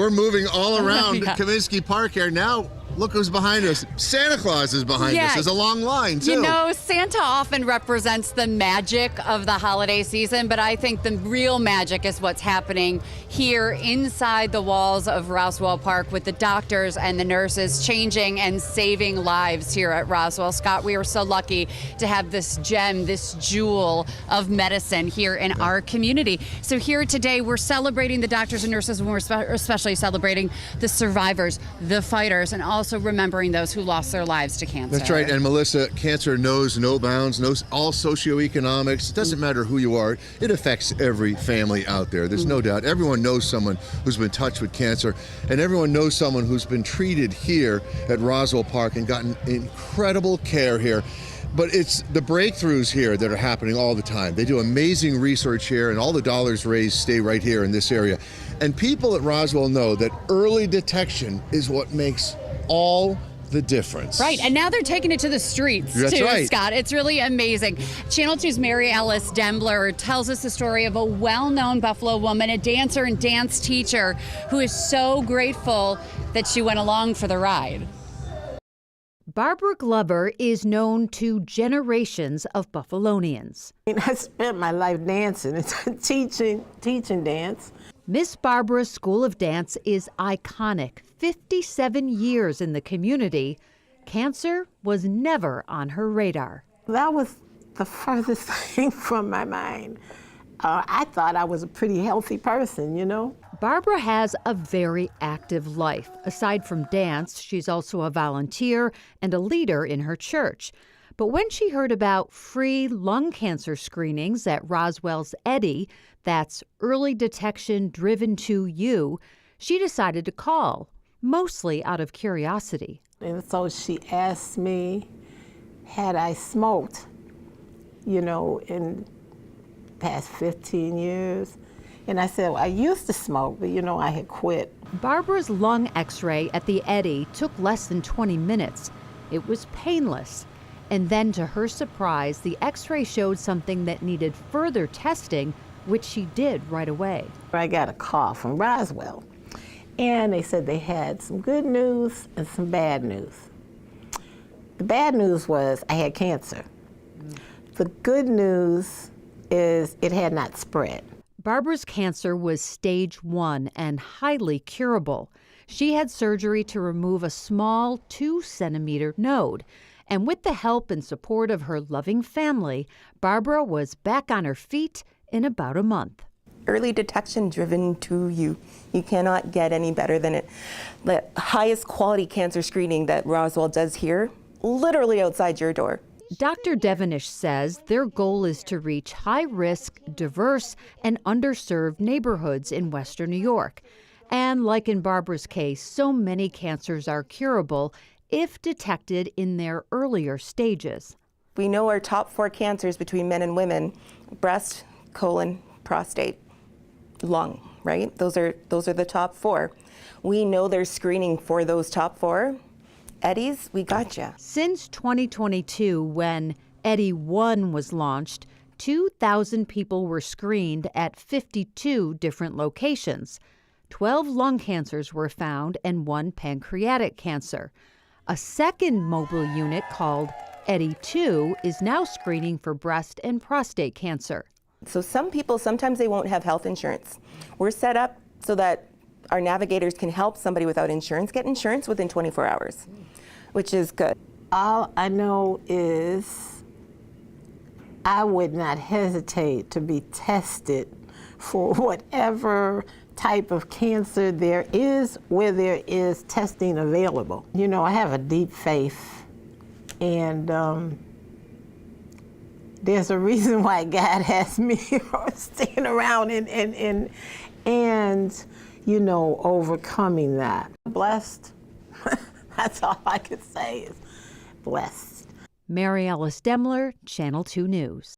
We're moving all around Kaminsky Park here. Now, look who's behind us. Santa Claus is behind us. There's a long line, too. You know, Santa often represents the magic of the holiday season, but I think the real magic is what's happening here inside the walls of Roswell Park with the doctors and the nurses changing and saving lives here at Roswell. Scott, we are so lucky to have this gem, this jewel of medicine here in our community. So here today, we're celebrating the doctors and nurses, and we're especially celebrating the survivors, the fighters, and also remembering those who lost their lives to cancer. That's right. And Melissa, cancer knows no bounds, knows all socioeconomics. It doesn't matter who you are. It affects every family out there. There's no doubt. Everyone knows someone who's been touched with cancer, and everyone knows someone who's been treated here at Roswell Park and gotten incredible care here. But it's the breakthroughs here that are happening all the time. They do amazing research here, and all the dollars raised stay right here in this area. And people at Roswell know that early detection is what makes all the difference. Right, and now they're taking it to the streets, That's too, right. Scott. It's really amazing. Channel 2's Mary Alice Dembler tells us the story of a well-known Buffalo woman, a dancer and dance teacher, who is so grateful that she went along for the ride. Barbara Glover is known to generations of Buffalonians. I spent my life dancing and teaching dance. Miss Barbara's School of Dance is iconic. 57 years in the community. Cancer was never on her radar. That was the furthest thing from my mind. I thought I was a pretty healthy person, you know. Barbara has a very active life. Aside from dance, she's also a volunteer and a leader in her church. But when she heard about free lung cancer screenings at Roswell's EDDY, that's Early Detection Driven to You, she decided to call, mostly out of curiosity. And so she asked me, had I smoked, you know, in past 15 years. And I said, well, I used to smoke, but you know, I had quit. Barbara's lung x-ray at the EDDY took less than 20 minutes. It was painless. And then to her surprise, the x-ray showed something that needed further testing, which she did right away. I got a call from Roswell, and they said they had some good news and some bad news. The bad news was I had cancer. The good news is it had not spread. Barbara's cancer was stage 1 and highly curable. She had surgery to remove a small 2-centimeter node. And with the help and support of her loving family, Barbara was back on her feet in about a month. Early detection driven to you. You cannot get any better than it. The highest quality cancer screening that Roswell does here, literally outside your door. Dr. Devenish says their goal is to reach high-risk, diverse, and underserved neighborhoods in Western New York. And like in Barbara's case, so many cancers are curable if detected in their earlier stages. We know our top 4 cancers between men and women: breast, colon, prostate, lung, right? Those are the top 4. We know there's screening for those top 4. EDDYs, we gotcha. Since 2022, when EDDY 1 was launched, 2,000 people were screened at 52 different locations. 12 lung cancers were found and 1 pancreatic cancer. A second mobile unit called EDDY 2 is now screening for breast and prostate cancer. So some people, sometimes they won't have health insurance. We're set up so that our navigators can help somebody without insurance get insurance within 24 hours, which is good. All I know is I would not hesitate to be tested for whatever type of cancer there is, where there is testing available. You know, I have a deep faith, and there's a reason why God has me staying around and you know, overcoming that. Blessed. That's all I can say is blessed. Mary Alice Dembler, Channel 2 News.